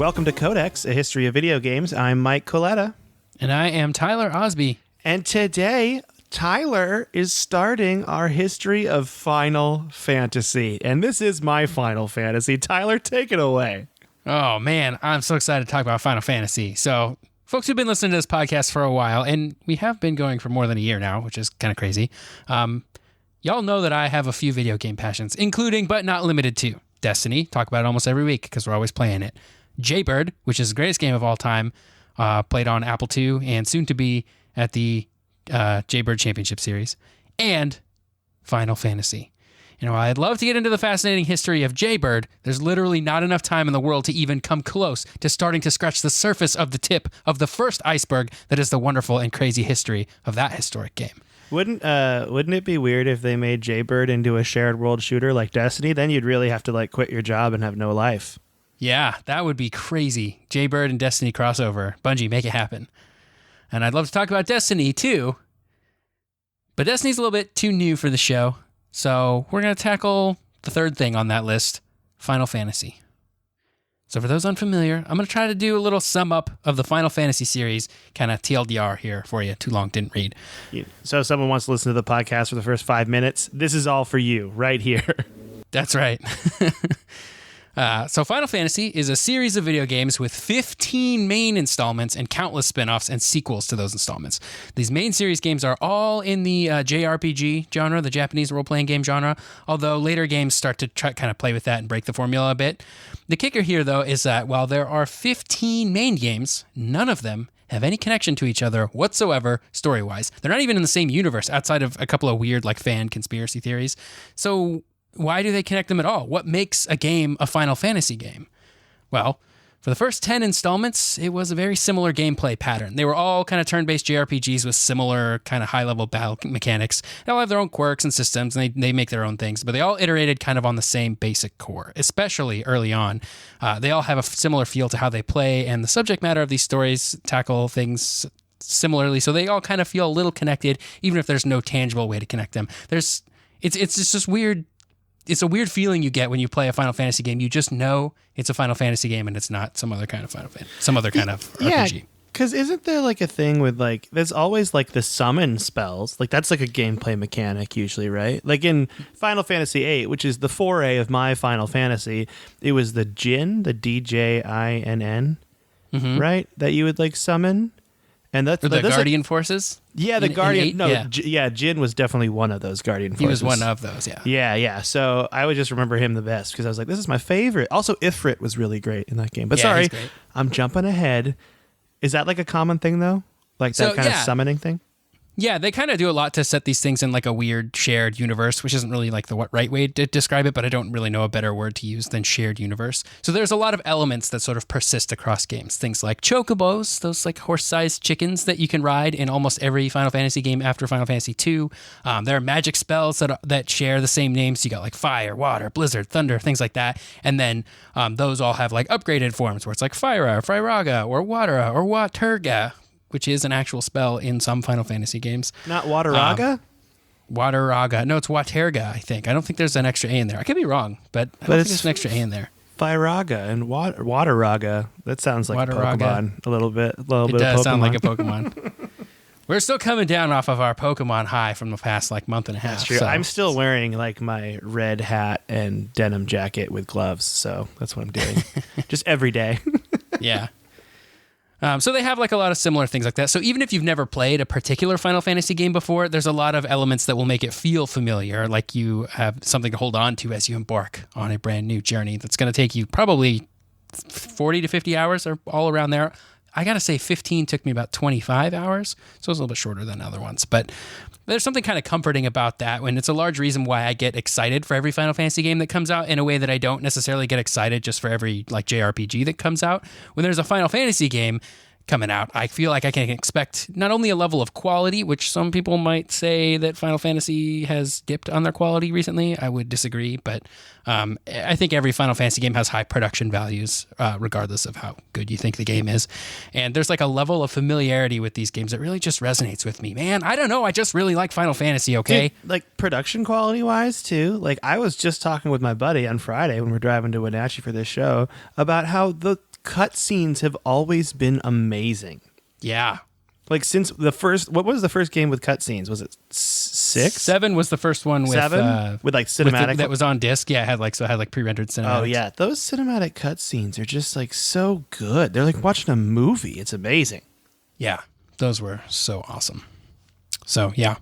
Welcome to Codex, a history of video games. I'm Mike Coletta. And I am Tyler Osby. And today, Tyler is starting our history of Final Fantasy. And this is my Final Fantasy. Tyler, take it away. Oh, man, I'm so excited to talk about Final Fantasy. So, folks who've been listening to this podcast for a while, and we have been going for more than a year now, which is kind of crazy. Y'all know that I have a few video game passions, including, but not limited to, Destiny. Talk about it almost every week because we're always playing it. Jaybird, which is the greatest game of all time, played on Apple II and soon to be at the Jaybird Championship Series, and Final Fantasy. You know, I'd love to get into the fascinating history of Jaybird. There's literally not enough time in the world to even come close to starting to scratch the surface of the tip of the first iceberg that is the wonderful and crazy history of that historic game. Wouldn't it be weird if they made Jaybird into a shared world shooter like Destiny? Then you'd really have to quit your job and have no life. Yeah, that would be crazy. Jaybird and Destiny crossover. Bungie, make it happen. And I'd love to talk about Destiny too, but Destiny's a little bit too new for the show. So we're going to tackle the third thing on that list, Final Fantasy. So for those unfamiliar, I'm going to try to do a little sum up of the Final Fantasy series, kind of TLDR here for you. Too long, didn't read. So if someone wants to listen to the podcast for the first 5 minutes, this is all for you right here. That's right. So Final Fantasy is a series of video games with 15 main installments and countless spin-offs and sequels to those installments. These main series games are all in the JRPG genre, the Japanese role-playing game genre, although later games start to kind of play with that and break the formula a bit. The kicker here, though, is that while there are 15 main games, none of them have any connection to each other whatsoever story-wise. They're not even in the same universe outside of a couple of weird fan conspiracy theories. So why do they connect them at all? What makes a game a Final Fantasy game? Well, for the first 10 installments, it was a very similar gameplay pattern. They were all kind of turn-based JRPGs with similar kind of high-level battle mechanics. They all have their own quirks and systems, and they make their own things, but they all iterated kind of on the same basic core, especially early on. They all have a similar feel to how they play, and the subject matter of these stories tackle things similarly, so they all kind of feel a little connected, even if there's no tangible way to connect them. It's just weird. It's a weird feeling you get when you play a Final Fantasy game. You just know it's a Final Fantasy game and it's not some other kind of some other kind of RPG. Yeah, because isn't there a thing with there's always the summon spells. That's a gameplay mechanic usually, right? In Final Fantasy VIII, which is the foray of my Final Fantasy, it was the Jinn, the DJINN, right? That you would summon. And that's the Guardian Forces? Yeah, the Guardian. Jin was definitely one of those Guardian Forces. He was one of those, yeah. Yeah. So I would just remember him the best because I was like, this is my favorite. Also, Ifrit was really great in that game. But sorry, I'm jumping ahead. Is that a common thing, though? That kind of summoning thing? Yeah, they kind of do a lot to set these things in a weird shared universe, which isn't really the right way to describe it, but I don't really know a better word to use than shared universe. So there's a lot of elements that sort of persist across games. Things like Chocobos, those horse-sized chickens that you can ride in almost every Final Fantasy game after Final Fantasy II. There are magic spells that share the same names. You got fire, water, blizzard, thunder, things like that. And then those all have upgraded forms where it's Fyra, Fryraga, or Watera, or Waterga, which is an actual spell in some Final Fantasy games. Not Wateraga? Wateraga. No, it's Waterga, I think. I don't think there's an extra A in there. I could be wrong, but I don't think there's an extra A in there. Fyraga and Wateraga. That sounds like Wateraga. Pokemon a little bit. It does sound like a Pokemon. We're still coming down off of our Pokemon high from the past month and a half. That's true. So. I'm still wearing my red hat and denim jacket with gloves, so that's what I'm doing. Just every day. Yeah. So they have a lot of similar things like that. So even if you've never played a particular Final Fantasy game before, there's a lot of elements that will make it feel familiar, like you have something to hold on to as you embark on a brand new journey that's going to take you probably 40 to 50 hours or all around there. I got to say 15 took me about 25 hours, so it's a little bit shorter than other ones. But there's something kind of comforting about that, when it's a large reason why I get excited for every Final Fantasy game that comes out in a way that I don't necessarily get excited just for every JRPG that comes out. When there's a Final Fantasy game coming out, I feel like I can expect not only a level of quality, which some people might say that Final Fantasy has dipped on their quality recently. I would disagree, but I think every Final Fantasy game has high production values, regardless of how good you think the game is. And there's a level of familiarity with these games that really just resonates with me. Man, I don't know. I just really like Final Fantasy, okay? Dude, production quality wise, too. I was just talking with my buddy on Friday when we're driving to Wenatchee for this show about how the cutscenes have always been amazing. Yeah. Like since what was the first game with cutscenes? Was it 6? 7 was the first one with 7 with like cinematic that was on disc. Yeah, it had like pre-rendered cinematics. Oh yeah, those cinematic cutscenes are just like so good. They're like watching a movie. It's amazing. Yeah, those were so awesome. So yeah,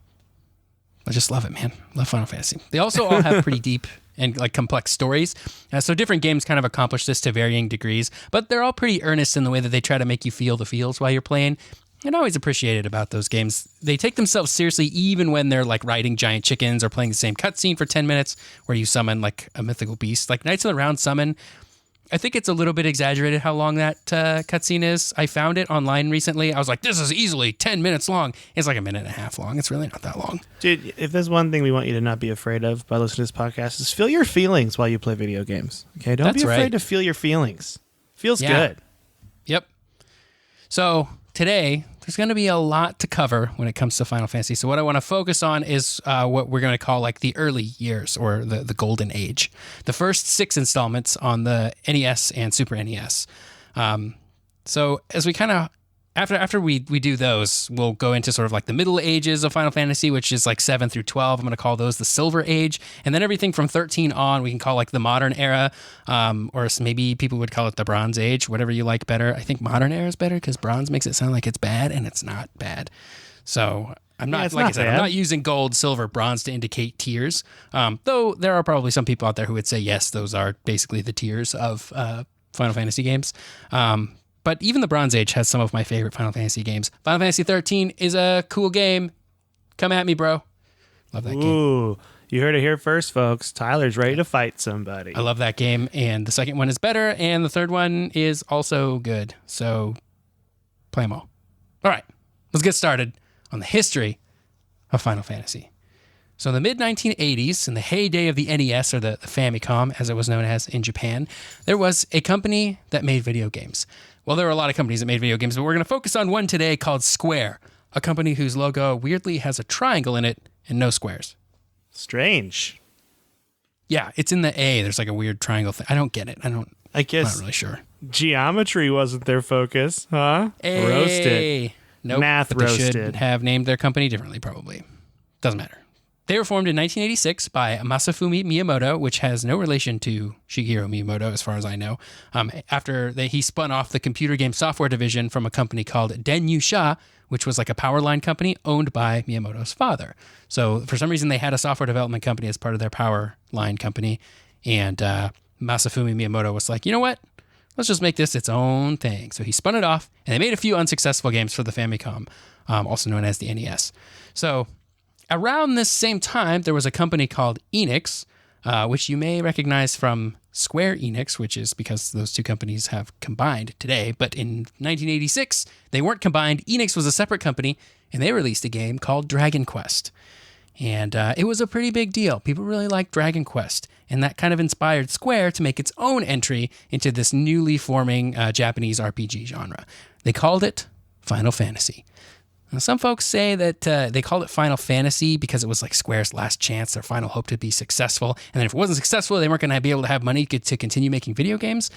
I just love it, man. Love Final Fantasy. They also all have pretty deep and like complex stories. So different games kind of accomplish this to varying degrees, but they're all pretty earnest in the way that they try to make you feel the feels while you're playing. And I always appreciated about those games. They take themselves seriously even when they're like riding giant chickens or playing the same cutscene for 10 minutes where you summon like a mythical beast. Like Knights of the Round Summon, I think it's a little bit exaggerated how long that cutscene is. I found it online recently. I was like, this is easily 10 minutes long. It's like a minute and a half long. It's really not that long. Dude, if there's one thing we want you to not be afraid of by listening to this podcast is feel your feelings while you play video games. Okay? Don't be afraid to feel your feelings. Feels good. Yep. So today, there's going to be a lot to cover when it comes to Final Fantasy. So what I want to focus on is what we're going to call like the early years or the golden age. The first 6 installments on the NES and Super NES. So as we kind of, after we do those, we'll go into sort of like the middle ages of Final Fantasy, which is like 7 through 12. I'm going to call those the Silver Age. And then everything from 13 on, we can call like the Modern Era, or maybe people would call it the Bronze Age, whatever you like better. I think Modern Era is better because Bronze makes it sound like it's bad, and it's not bad. So I'm not, like I said, I'm not using gold, silver, bronze to indicate tiers, though there are probably some people out there who would say, yes, those are basically the tiers of Final Fantasy games. But even the Bronze Age has some of my favorite Final Fantasy games. Final Fantasy 13 is a cool game. Come at me, bro. Love that game. Ooh, you heard it here first, folks. Tyler's ready to fight somebody. I love that game, and the second one is better, and the third one is also good. So, play them all. All right, let's get started on the history of Final Fantasy. So in the mid-1980s, in the heyday of the NES, or the Famicom, as it was known as in Japan, there was a company that made video games. Well, there were a lot of companies that made video games, but we're going to focus on one today called Square, a company whose logo weirdly has a triangle in it and no squares. Strange. Yeah, it's in the A. There's like a weird triangle thing. I don't get it. I guess I'm not really sure. Geometry wasn't their focus, huh? Hey. Roasted. Nope, Math but roasted. They should have named their company differently, probably. Doesn't matter. They were formed in 1986 by Masafumi Miyamoto, which has no relation to Shigeru Miyamoto, as far as I know. After he spun off the computer game software division from a company called Denyu-sha, which was like a power line company owned by Miyamoto's father. So for some reason, they had a software development company as part of their power line company. And Masafumi Miyamoto was like, you know what? Let's just make this its own thing. So he spun it off, and they made a few unsuccessful games for the Famicom, also known as the NES. So around this same time, there was a company called Enix, which you may recognize from Square Enix, which is because those two companies have combined today. But in 1986, they weren't combined. Enix was a separate company, and they released a game called Dragon Quest. And it was a pretty big deal. People really liked Dragon Quest, and that kind of inspired Square to make its own entry into this newly forming Japanese RPG genre. They called it Final Fantasy. Now, some folks say that they called it Final Fantasy because it was like Square's last chance, their final hope to be successful. And then if it wasn't successful, they weren't going to be able to have money to continue making video games.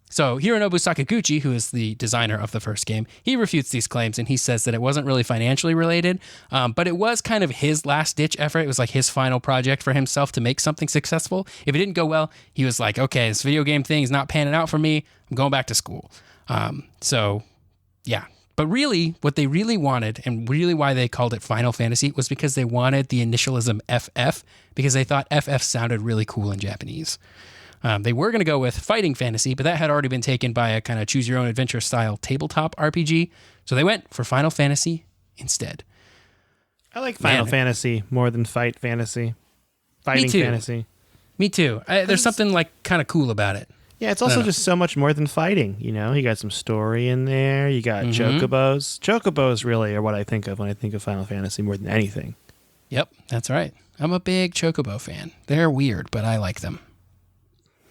So Hironobu Sakaguchi, who is the designer of the first game, he refutes these claims, and he says that it wasn't really financially related, but it was kind of his last-ditch effort. It was like his final project for himself to make something successful. If it didn't go well, he was like, okay, this video game thing is not panning out for me. I'm going back to school. So, yeah. But really, what they really wanted, and really why they called it Final Fantasy, was because they wanted the initialism FF, because they thought FF sounded really cool in Japanese. They were going to go with Fighting Fantasy, but that had already been taken by a kind of choose-your-own-adventure style tabletop RPG, so they went for Final Fantasy instead. I like Final Fantasy more than Fight Fantasy. Fighting Fantasy. Me too. There's something like kind of cool about it. Yeah, it's also just so much more than fighting, you know? You got some story in there. You got Chocobos. Chocobos really are what I think of when I think of Final Fantasy more than anything. Yep, that's right. I'm a big Chocobo fan. They're weird, but I like them.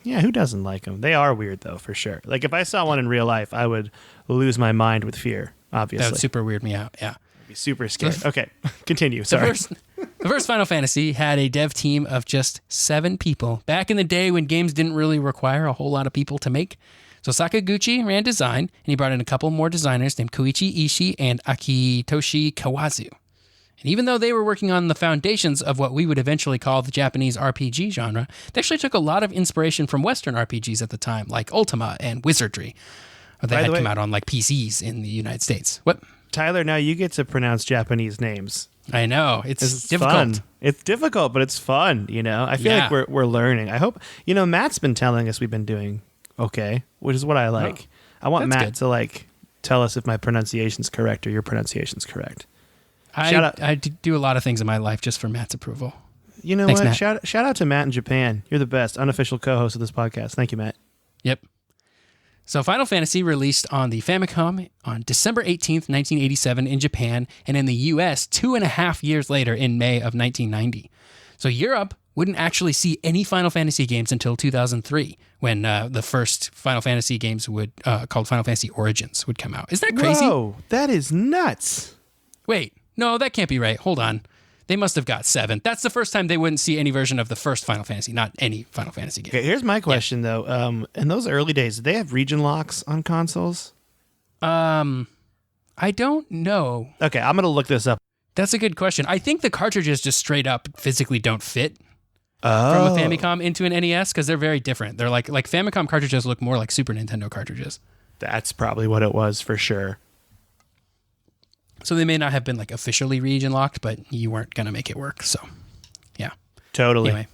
Yeah, who doesn't like them? They are weird, though, for sure. Like, if I saw one in real life, I would lose my mind with fear, obviously. That would super weird me out, yeah. I'd be super scared. Okay, continue. Sorry. The first Final Fantasy had a dev team of just 7 people. Back in the day when games didn't really require a whole lot of people to make. So Sakaguchi ran design, and he brought in a couple more designers named Koichi Ishii and Akitoshi Kawazu. And even though they were working on the foundations of what we would eventually call the Japanese RPG genre, they actually took a lot of inspiration from Western RPGs at the time, like Ultima and Wizardry. That had come out on like PCs in the United States. What? Tyler, now you get to pronounce Japanese names. I know. It's difficult. Fun. It's difficult, but it's fun, you know? I feel like we're learning. I hope, Matt's been telling us we've been doing okay, which is what I like. I want Matt to like tell us if my pronunciation's correct or your pronunciation's correct. I do a lot of things in my life just for Matt's approval. You know Thanks, what? Matt. Shout out to Matt in Japan. You're the best unofficial co-host of this podcast. Thank you, Matt. Yep. So Final Fantasy released on the Famicom on December 18th, 1987 in Japan, and in the US 2.5 years later in May of 1990. So Europe wouldn't actually see any Final Fantasy games until 2003, when the first Final Fantasy games called Final Fantasy Origins would come out. Isn't that crazy? Whoa, that is nuts. Wait, no, that can't be right. Hold on. They must have got 7. That's the first time they wouldn't see any version of the first Final Fantasy, not any Final Fantasy game. Okay, here's my question, though. In those early days, did they have region locks on consoles? I don't know. Okay, I'm going to look this up. That's a good question. I think the cartridges just straight up physically don't fit from a Famicom into an NES because they're very different. They're like Famicom cartridges look more like Super Nintendo cartridges. That's probably what it was for sure. So they may not have been like officially region locked, but you weren't going to make it work. So, yeah. Totally. Anyway,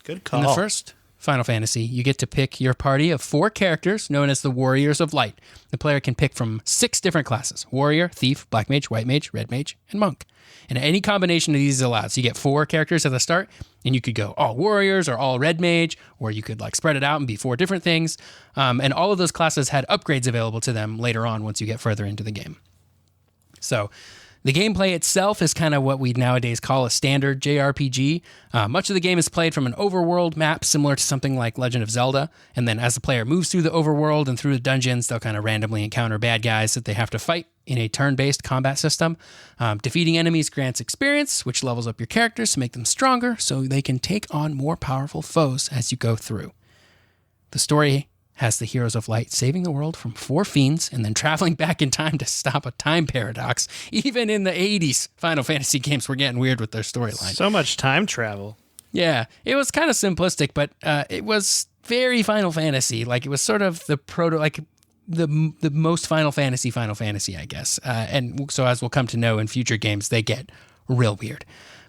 good call. in the first Final Fantasy, you get to pick your party of 4 characters known as the Warriors of Light. The player can pick from 6 different classes: Warrior, Thief, Black Mage, White Mage, Red Mage, and Monk. And any combination of these is allowed. So you get 4 characters at the start, and you could go all Warriors or all Red Mage, or you could like spread it out and be 4 different things. And all of those classes had upgrades available to them later on once you get further into the game. So the gameplay itself is kind of what we'd nowadays call a standard JRPG. Much of the game is played from an overworld map similar to something like Legend of Zelda. And then as the player moves through the overworld and through the dungeons, they'll kind of randomly encounter bad guys that they have to fight in a turn-based combat system. Defeating enemies grants experience, which levels up your characters to make them stronger so they can take on more powerful foes as you go through. The story has the Heroes of Light saving the world from 4 fiends and then traveling back in time to stop a time paradox. Even in the 80s, Final Fantasy games were getting weird with their storyline. So much time travel. Yeah, it was kind of simplistic, but it was very Final Fantasy. Like, it was sort of the the most Final Fantasy, I guess. And so as we'll come to know in future games, they get real weird.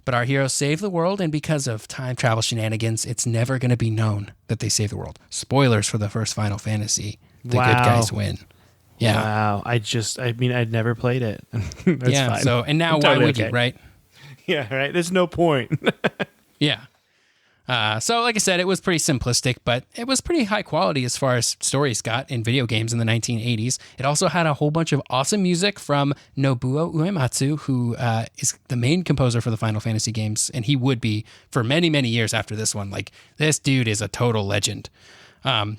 But our heroes save the world, and because of time travel shenanigans, it's never going to be known that they save the world. Spoilers for the first Final Fantasy. The good guys win. Yeah. Wow. I'd never played it. That's fine. So, and now totally why would you, right? Yeah, right. There's no point. Yeah. So, like I said, it was pretty simplistic, but it was pretty high quality as far as stories got in video games in the 1980s. It also had a whole bunch of awesome music from Nobuo Uematsu, who is the main composer for the Final Fantasy games, and he would be for many, many years after this one. Like, this dude is a total legend.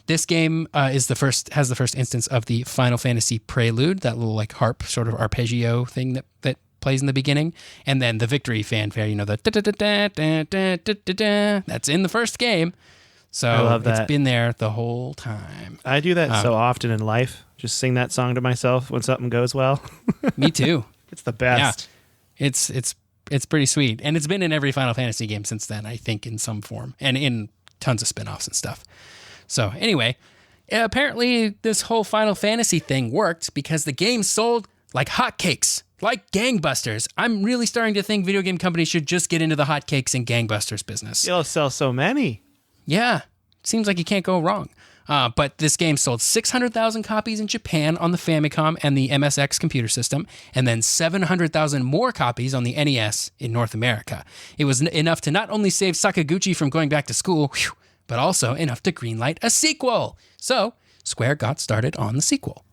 This game has the first instance of the Final Fantasy Prelude, that little like harp sort of arpeggio thing that plays in the beginning, and then the victory fanfare, the that's in the first game. So I love that. It's been there the whole time. I do that so often in life. Just sing that song to myself when something goes well. Me too. It's the best. Yeah. It's pretty sweet, and it's been in every Final Fantasy game since then, I think, in some form, and in tons of spin-offs and stuff. So anyway, apparently this whole Final Fantasy thing worked because the game sold like hotcakes. Like gangbusters. I'm really starting to think video game companies should just get into the hotcakes and gangbusters business. You'll sell so many. Yeah. Seems like you can't go wrong. But this game sold 600,000 copies in Japan on the Famicom and the MSX computer system, and then 700,000 more copies on the NES in North America. It was enough to not only save Sakaguchi from going back to school, but also enough to greenlight a sequel. So Square got started on the sequel.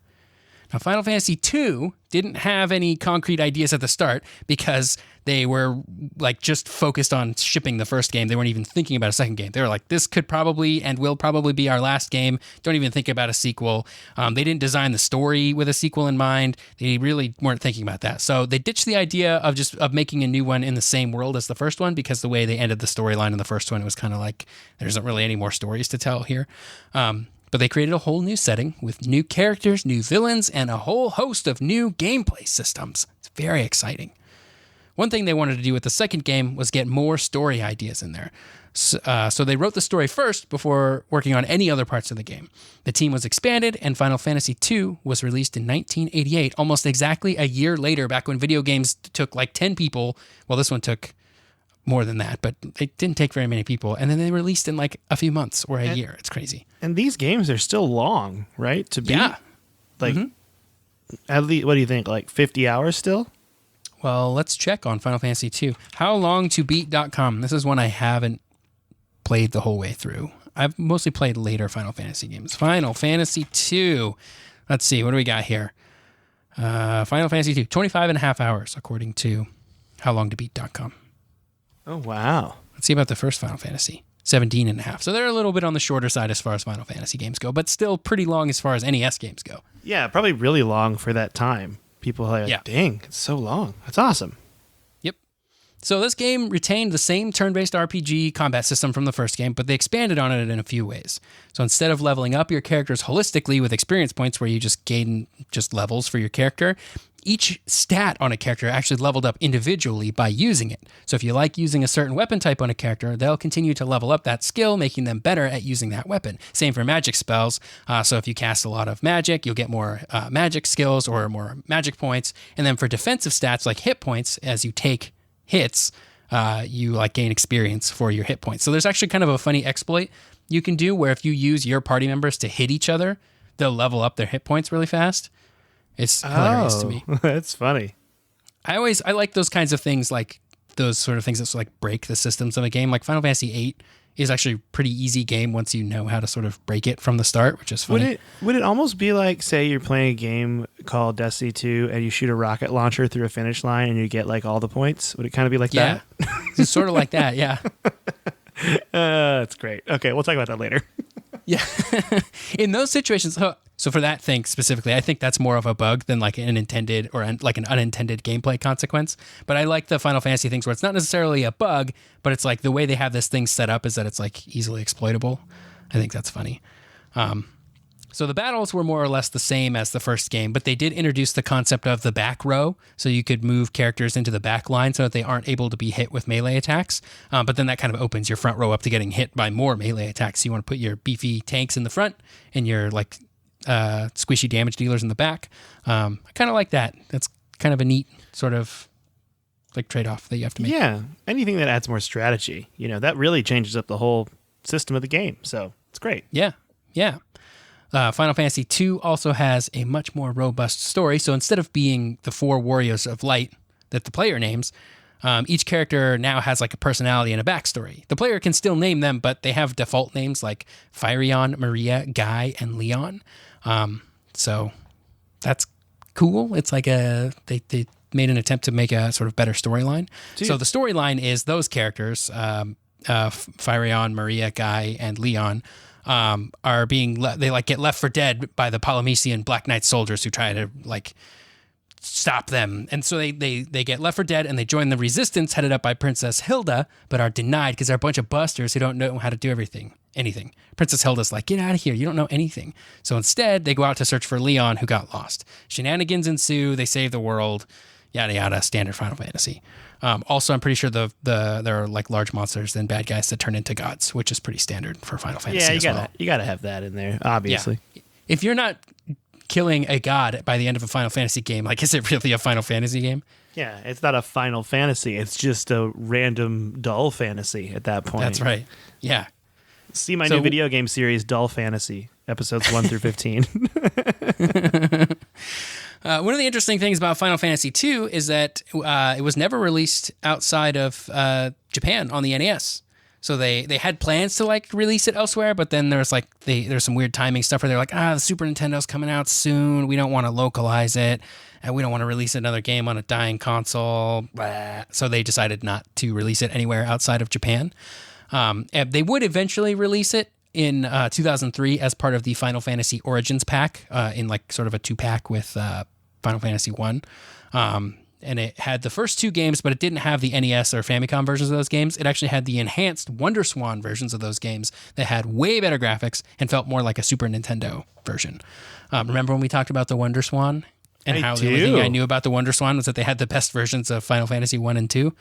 Now, Final Fantasy II didn't have any concrete ideas at the start because they were like just focused on shipping the first game. They weren't even thinking about a second game. They were like, this could probably and will probably be our last game. Don't even think about a sequel. They didn't design the story with a sequel in mind. They really weren't thinking about that. So they ditched the idea of making a new one in the same world as the first one, because the way they ended the storyline in the first one, it was kind of like there isn't really any more stories to tell here. But they created a whole new setting with new characters, new villains, and a whole host of new gameplay systems. It's very exciting. One thing they wanted to do with the second game was get more story ideas in there. So they wrote the story first before working on any other parts of the game. The team was expanded, and Final Fantasy II was released in 1988, almost exactly a year later, back when video games took like 10 people. Well, this one took more than that, but it didn't take very many people. And then they released in like a few months or a year. It's crazy. And these games are still long, right? To beat? Yeah. Like, at least, what do you think? Like 50 hours still? Well, let's check on Final Fantasy II. HowLongToBeat.com. This is one I haven't played the whole way through. I've mostly played later Final Fantasy games. Final Fantasy II. Let's see. What do we got here? Final Fantasy II. 25 and a half hours, according to HowLongToBeat.com. Oh, wow. Let's see about the first Final Fantasy. 17 and a half. So they're a little bit on the shorter side as far as Final Fantasy games go, but still pretty long as far as NES games go. Yeah, probably really long for that time. People are like, dang, it's so long. That's awesome. Yep. So this game retained the same turn-based RPG combat system from the first game, but they expanded on it in a few ways. So instead of leveling up your characters holistically with experience points where you just gain just levels for your character, each stat on a character actually leveled up individually by using it. So if you like using a certain weapon type on a character, they'll continue to level up that skill, making them better at using that weapon. Same for magic spells. So if you cast a lot of magic, you'll get more magic skills or more magic points. And then for defensive stats like hit points, as you take hits, you like gain experience for your hit points. So there's actually kind of a funny exploit you can do where if you use your party members to hit each other, they'll level up their hit points really fast. It's hilarious to me. That's funny. I like those kinds of things, like those sort of things that like break the systems of a game. Like Final Fantasy VIII is actually a pretty easy game once you know how to sort of break it from the start, which is funny. Would it almost be like, say you're playing a game called Destiny 2 and you shoot a rocket launcher through a finish line and you get like all the points? Would it kind of be like that? It's sort of like that, yeah. That's great. Okay, we'll talk about that later. Yeah. In those situations, so for that thing specifically, I think that's more of a bug than like an intended or like an unintended gameplay consequence. But I like the Final Fantasy things where it's not necessarily a bug, but it's like the way they have this thing set up is that it's like easily exploitable. I think that's funny. So the battles were more or less the same as the first game, but they did introduce the concept of the back row, so you could move characters into the back line so that they aren't able to be hit with melee attacks. But then that kind of opens your front row up to getting hit by more melee attacks. So you want to put your beefy tanks in the front and your like squishy damage dealers in the back. I kind of like that. That's kind of a neat sort of like trade-off that you have to make. Yeah, anything that adds more strategy, that really changes up the whole system of the game. So it's great. Yeah. Final Fantasy II also has a much more robust story. So instead of being the 4 warriors of light that the player names, each character now has like a personality and a backstory. The player can still name them, but they have default names like Firion, Maria, Guy, and Leon. So that's cool. It's like they made an attempt to make a sort of better storyline. So the storyline is those characters, Firion, Maria, Guy, and Leon, are being they like get left for dead by the Polynesian Black Knight soldiers who try to like stop them, and so they get left for dead and they join the resistance headed up by Princess Hilda, but are denied because they're a bunch of busters who don't know how to do anything. Princess Hilda's like, get out of here, you don't know anything. So instead they go out to search for Leon, who got lost. Shenanigans ensue, they save the world, yada yada, standard Final Fantasy. Also, I'm pretty sure there are like large monsters and bad guys that turn into gods, which is pretty standard for Final Fantasy. Yeah, you gotta have that in there, obviously. Yeah. If you're not killing a god by the end of a Final Fantasy game, like, is it really a Final Fantasy game? Yeah, it's not a Final Fantasy. It's just a random dull fantasy at that point. That's right. Yeah. See my new video game series, Dull Fantasy, episodes 1 through 15. One of the interesting things about Final Fantasy II is that it was never released outside of Japan on the NES. So they had plans to like release it elsewhere, but then there's some weird timing stuff where they're like, the Super Nintendo's coming out soon. We don't want to localize it, and we don't want to release another game on a dying console. Blah. So they decided not to release it anywhere outside of Japan. They would eventually release it in 2003 as part of the Final Fantasy Origins pack, in like sort of a 2-pack with Final Fantasy 1. and it had the first 2 games, but it didn't have the NES or Famicom versions of those games. It actually had the enhanced WonderSwan versions of those games that had way better graphics and felt more like a Super Nintendo version. Remember when we talked about the WonderSwan? And the only thing I knew about the WonderSwan was that they had the best versions of Final Fantasy 1 and 2.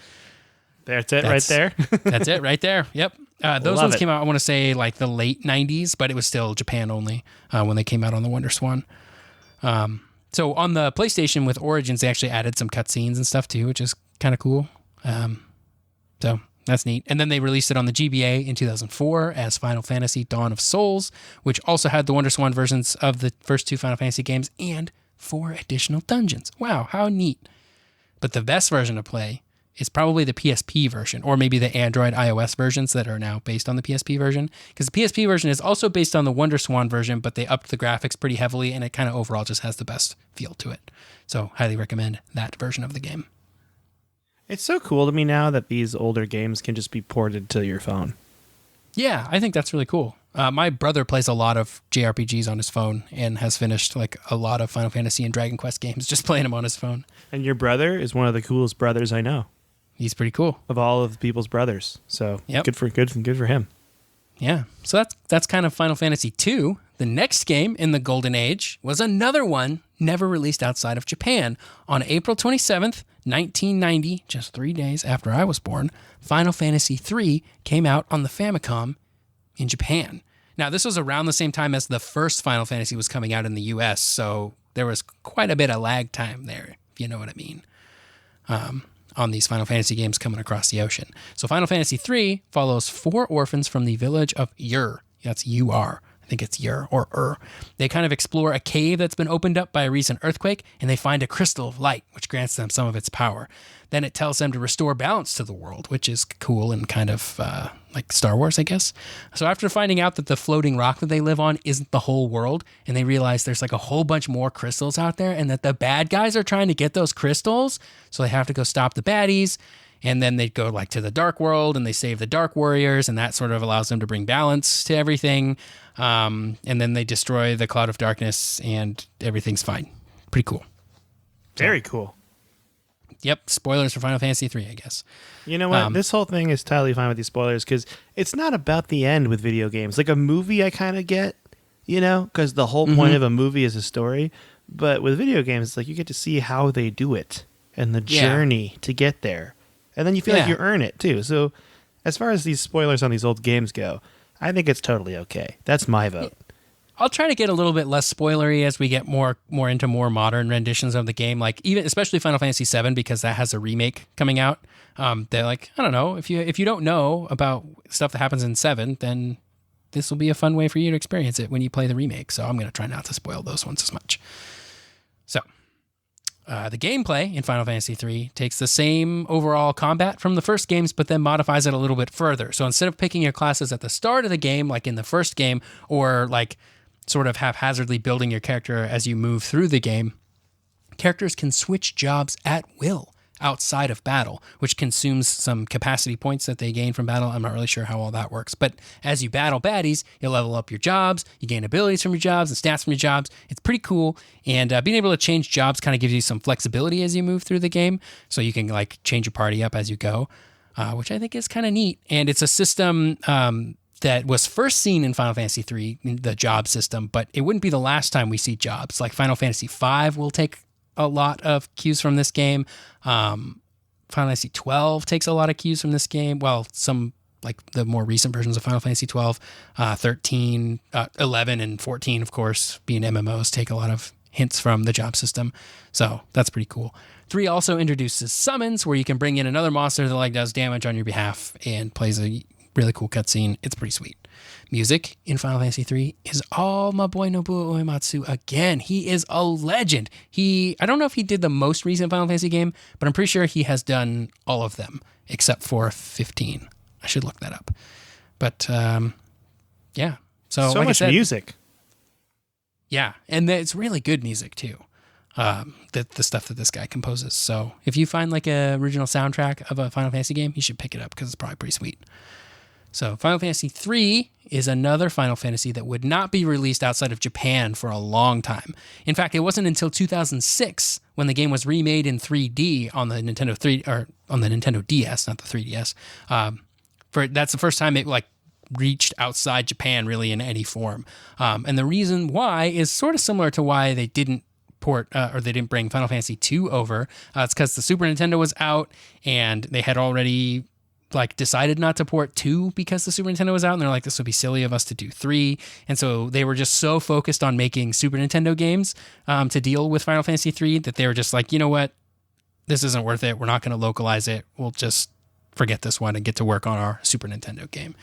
That's right there. That's it right there. Yep. Those ones came out, I want to say, like the late 90s, but it was still Japan only when they came out on the WonderSwan. So on the PlayStation with Origins, they actually added some cutscenes and stuff too, which is kind of cool. So that's neat. And then they released it on the GBA in 2004 as Final Fantasy Dawn of Souls, which also had the WonderSwan versions of the first 2 Final Fantasy games and 4 additional dungeons. Wow, how neat. But the best version to play is probably the PSP version, or maybe the Android iOS versions that are now based on the PSP version. Because the PSP version is also based on the WonderSwan version, but they upped the graphics pretty heavily, and it kind of overall just has the best feel to it. So highly recommend that version of the game. It's so cool to me now that these older games can just be ported to your phone. Yeah, I think that's really cool. My brother plays a lot of JRPGs on his phone and has finished like a lot of Final Fantasy and Dragon Quest games just playing them on his phone. And your brother is one of the coolest brothers I know. He's pretty cool. Of all of the people's brothers. So good for him. Yeah. So that's kind of Final Fantasy 2. The next game in the Golden Age was another one never released outside of Japan. On April 27th, 1990, just 3 days after I was born, Final Fantasy 3 came out on the Famicom in Japan. Now, this was around the same time as the first Final Fantasy was coming out in the US, so there was quite a bit of lag time there, if you know what I mean, on these Final Fantasy games coming across the ocean. So Final Fantasy 3 follows 4 orphans from the village of Ur. That's U-R. I think it's Ur or Ur. They kind of explore a cave that's been opened up by a recent earthquake, and they find a crystal of light, which grants them some of its power. Then it tells them to restore balance to the world, which is cool and kind of like Star Wars, I guess. So after finding out that the floating rock that they live on isn't the whole world, and they realize there's like a whole bunch more crystals out there, and that the bad guys are trying to get those crystals, so they have to go stop the baddies. And then they go like to the Dark World and they save the Dark Warriors, and that sort of allows them to bring balance to everything. And then they destroy the Cloud of Darkness and everything's fine. Pretty cool. Very cool. Yep. Spoilers for Final Fantasy 3, I guess. You know what? This whole thing is totally fine with these spoilers because it's not about the end with video games. Like a movie I kind of get, you know, because the whole point of a movie is a story. But with video games, it's like you get to see how they do it and the journey to get there. And then you feel like you earn it, too. So as far as these spoilers on these old games go, I think it's totally okay. That's my vote. I'll try to get a little bit less spoilery as we get more into more modern renditions of the game, like even especially Final Fantasy VII, because that has a remake coming out. They're like, I don't know, if you don't know about stuff that happens in 7, then this will be a fun way for you to experience it when you play the remake. So I'm going to try not to spoil those ones as much. So the gameplay in Final Fantasy III takes the same overall combat from the first games, but then modifies it a little bit further. So instead of picking your classes at the start of the game, like in the first game, or like sort of haphazardly building your character as you move through the game, characters can switch jobs at will outside of battle, which consumes some capacity points that they gain from battle. I'm not really sure how all that works, but as you battle baddies, you level up your jobs, you gain abilities from your jobs and stats from your jobs. It's pretty cool, and being able to change jobs kind of gives you some flexibility as you move through the game, so you can like change your party up as you go, which I think is kind of neat. And it's a system that was first seen in Final Fantasy III, the job system, but it wouldn't be the last time we see jobs. Like Final Fantasy V will take a lot of cues from this game. Final Fantasy 12 takes a lot of cues from this game. Well, some like the more recent versions of Final Fantasy 12, 13, 11, and 14, of course, being MMOs, take a lot of hints from the job system. So that's pretty cool. 3 also introduces summons, where you can bring in another monster that like does damage on your behalf and plays a really cool cutscene. It's pretty sweet. Music in Final Fantasy 3 is all my boy Nobuo Uematsu again. He is a legend. I don't know if he did the most recent Final Fantasy game, but I'm pretty sure he has done all of them except for 15. I should look that up. But yeah. So like much music. Yeah, and it's really good music too. The stuff that this guy composes. So if you find like a original soundtrack of a Final Fantasy game, you should pick it up because it's probably pretty sweet. So Final Fantasy III is another Final Fantasy that would not be released outside of Japan for a long time. In fact, it wasn't until 2006 when the game was remade in 3D on the Nintendo DS, not the 3DS. That's the first time it reached outside Japan really in any form. And the reason why is sort of similar to why they didn't port or they didn't bring Final Fantasy II over. It's because the Super Nintendo was out and they had already decided not to port 2 because the Super Nintendo was out, and they're like, this would be silly of us to do 3. And so they were just so focused on making Super Nintendo games to deal with Final Fantasy 3 that they were just like, you know what? This isn't worth it. We're not going to localize it. We'll just forget this one and get to work on our Super Nintendo game.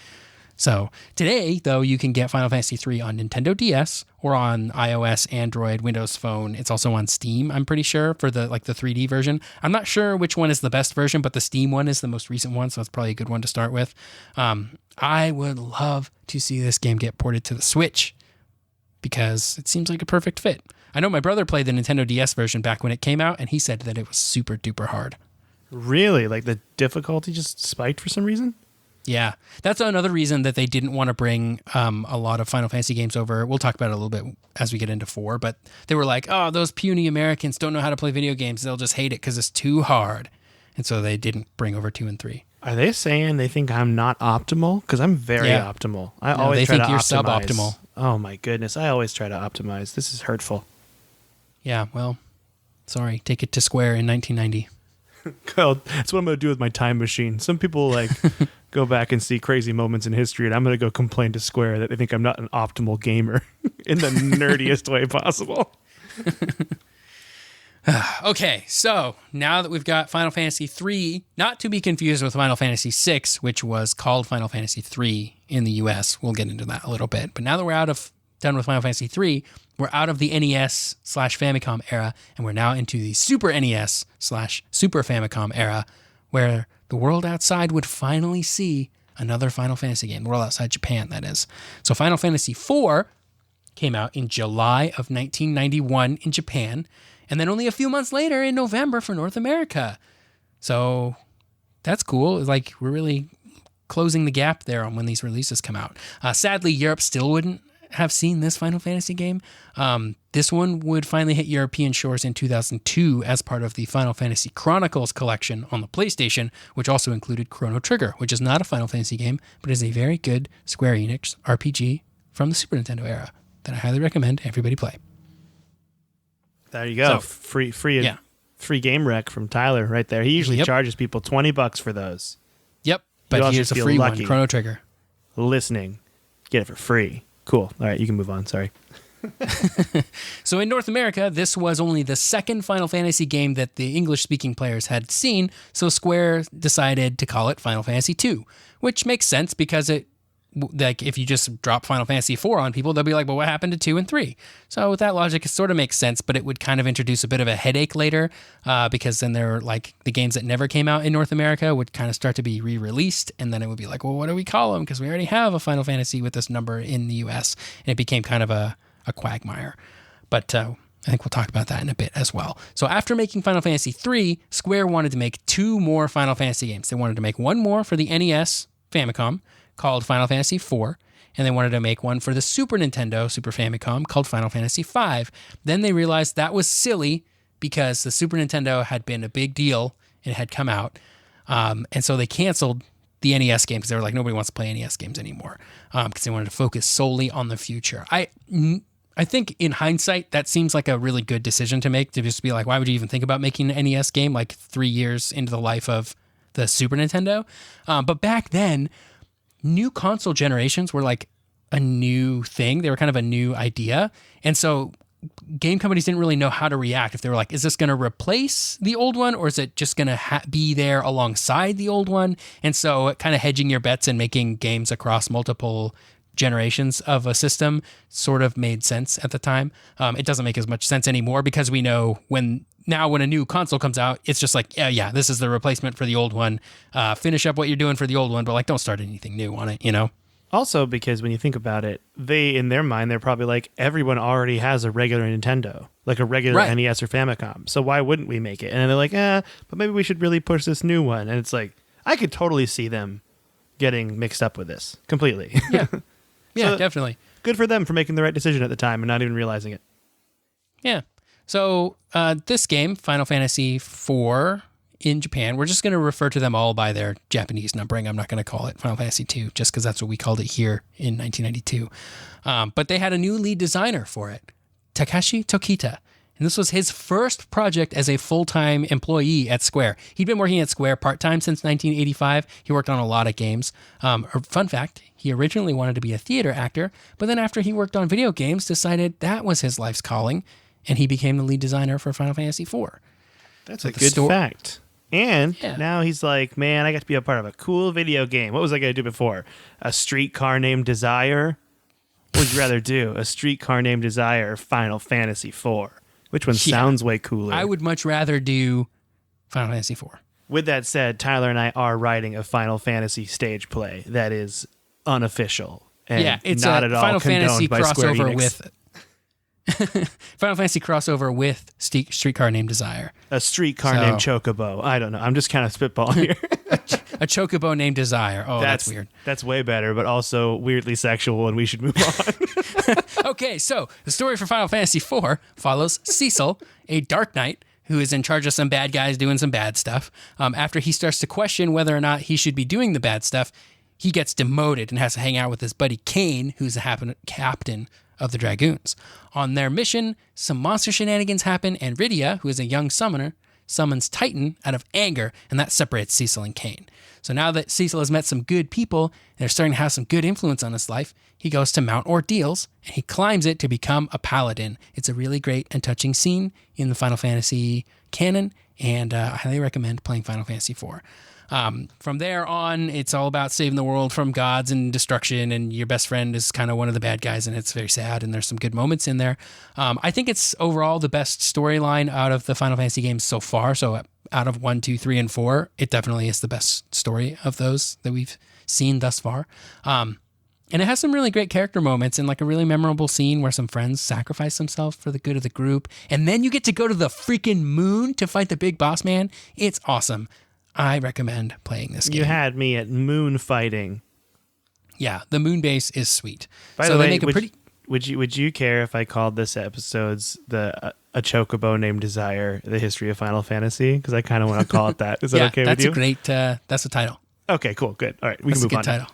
So today, though, you can get Final Fantasy III on Nintendo DS or on iOS, Android, Windows Phone. It's also on Steam, I'm pretty sure, for the 3D version. I'm not sure which one is the best version, but the Steam one is the most recent one, so it's probably a good one to start with. I would love to see this game get ported to the Switch because it seems like a perfect fit. I know my brother played the Nintendo DS version back when it came out, and he said that it was super duper hard. Really? Like the difficulty just spiked for some reason? Yeah, that's another reason that they didn't want to bring a lot of Final Fantasy games over. We'll talk about it a little bit as we get into 4, but they were like, oh, those puny Americans don't know how to play video games. They'll just hate it because it's too hard. And so they didn't bring over 2 and 3. Are they saying they think I'm not optimal? Because I'm very optimal. I always they try think to you're optimize. suboptimal. Oh my goodness, I always try to optimize. This is hurtful. Yeah, well, sorry. Take it to Square in 1990. Well, that's what I'm going to do with my time machine. Some people go back and see crazy moments in history, and I'm going to go complain to Square that they think I'm not an optimal gamer in the nerdiest way possible. Okay, so now that we've got Final Fantasy III, not to be confused with Final Fantasy VI, which was called Final Fantasy III in the US. We'll get into that a little bit. But now that we're done with Final Fantasy III, we're out of the NES/Famicom era, and we're now into the Super NES/Super Famicom era, where the world outside would finally see another Final Fantasy game. The world outside Japan, that is. So Final Fantasy IV came out in July of 1991 in Japan, and then only a few months later in November for North America. So that's cool. We're really closing the gap there on when these releases come out. Sadly, Europe still wouldn't have seen this Final Fantasy game. This one would finally hit European shores in 2002 as part of the Final Fantasy Chronicles collection on the PlayStation, which also included Chrono Trigger, which is not a Final Fantasy game, but is a very good Square Enix RPG from the Super Nintendo era that I highly recommend everybody play. There you go. So, free game rec from Tyler right there. He usually charges people $20 for those. Yep, but here's a free one, Chrono Trigger. Listening, get it for free. Cool. All right, you can move on. Sorry. So in North America, this was only the second Final Fantasy game that the English-speaking players had seen, so Square decided to call it Final Fantasy II, which makes sense because if you just drop Final Fantasy IV on people, they'll be like, well, what happened to 2 and 3? So with that logic, it sort of makes sense, but it would kind of introduce a bit of a headache later because then the games that never came out in North America would kind of start to be re-released, and then it would be like, well, what do we call them? Because we already have a Final Fantasy with this number in the US, and it became kind of a quagmire. But I think we'll talk about that in a bit as well. So after making Final Fantasy III, Square wanted to make 2 more Final Fantasy games. They wanted to make one more for the NES Famicom, called Final Fantasy IV, and they wanted to make one for the Super Nintendo Super Famicom called Final Fantasy V. Then they realized that was silly because the Super Nintendo had been a big deal and it had come out, and so they canceled the NES games. They were like, nobody wants to play NES games anymore because they wanted to focus solely on the future. I think in hindsight, that seems like a really good decision to make, to just be like, why would you even think about making an NES game 3 years into the life of the Super Nintendo? But back then, new console generations were a new thing. They were kind of a new idea. And so game companies didn't really know how to react. If they were like, is this going to replace the old one, or is it just going to be there alongside the old one? And so kind of hedging your bets and making games across multiple generations of a system sort of made sense at the time. It doesn't make as much sense anymore because we know when a new console comes out, it's just like, yeah, this is the replacement for the old one. Finish up what you're doing for the old one, but don't start anything new on it, Also, because when you think about it, in their mind, they're probably like, everyone already has a regular Nintendo, like a regular NES or Famicom. So why wouldn't we make it? And they're like, but maybe we should really push this new one. And it's like, I could totally see them getting mixed up with this completely. Yeah. Yeah, So, definitely. good for them for making the right decision at the time and not even realizing it. Yeah. So this game, Final Fantasy IV in Japan, we're just going to refer to them all by their Japanese numbering. I'm not going to call it Final Fantasy II just because that's what we called it here in 1992. But they had a new lead designer for it, Takashi Tokita. And this was his first project as a full-time employee at Square. He'd been working at Square part-time since 1985. He worked on a lot of games. Fun fact, he originally wanted to be a theater actor, but then after he worked on video games, decided that was his life's calling, and he became the lead designer for Final Fantasy IV. That's a good fact. And Yeah. now he's like, man, I got to be a part of a cool video game. What was I going to do before? A streetcar named Desire? What would you rather do? A streetcar named Desire or Final Fantasy IV? Which one sounds way cooler? I would much rather do Final Fantasy IV. With that said, Tyler and I are writing a Final Fantasy stage play that is unofficial and it's not a at all Final condoned Fantasy by Square crossover Enix. with Final Fantasy crossover with Streetcar Named Desire. A streetcar named Chocobo. I don't know. I'm just kind of spitballing here. A Chocobo named Desire. Oh, that's weird. That's way better, but also weirdly sexual, and we should move on. Okay, so the story for Final Fantasy IV follows Cecil, a Dark Knight who is in charge of some bad guys doing some bad stuff. After he starts to question whether or not he should be doing the bad stuff, he gets demoted and has to hang out with his buddy Kane, who's the captain of the Dragoons. On their mission, some monster shenanigans happen, and Rydia, who is a young summoner, summons Titan out of anger, and that separates Cecil and Kane. So now that Cecil has met some good people, and they're starting to have some good influence on his life, he goes to Mount Ordeals, and he climbs it to become a paladin. It's a really great and touching scene in the Final Fantasy canon, and I highly recommend playing Final Fantasy IV. From there on, it's all about saving the world from gods and destruction, and your best friend is kind of one of the bad guys, and it's very sad, and there's some good moments in there. I think it's overall the best storyline out of the Final Fantasy games so far. So out of 1, 2, 3, and 4, it definitely is the best story of those that we've seen thus far. And it has some really great character moments and like a really memorable scene where some friends sacrifice themselves for the good of the group. And then you get to go to the freaking moon to fight the big boss man. It's awesome. I recommend playing this game. You had me at moon fighting. Yeah, the moon base is sweet. By so the they way, make a would you care if I called this episode's a Chocobo named Desire, the history of Final Fantasy? Because I kind of want to call it that. Is that okay with you? That's a great. That's the title. Okay, cool, good. All right, we That's can move a good on. title.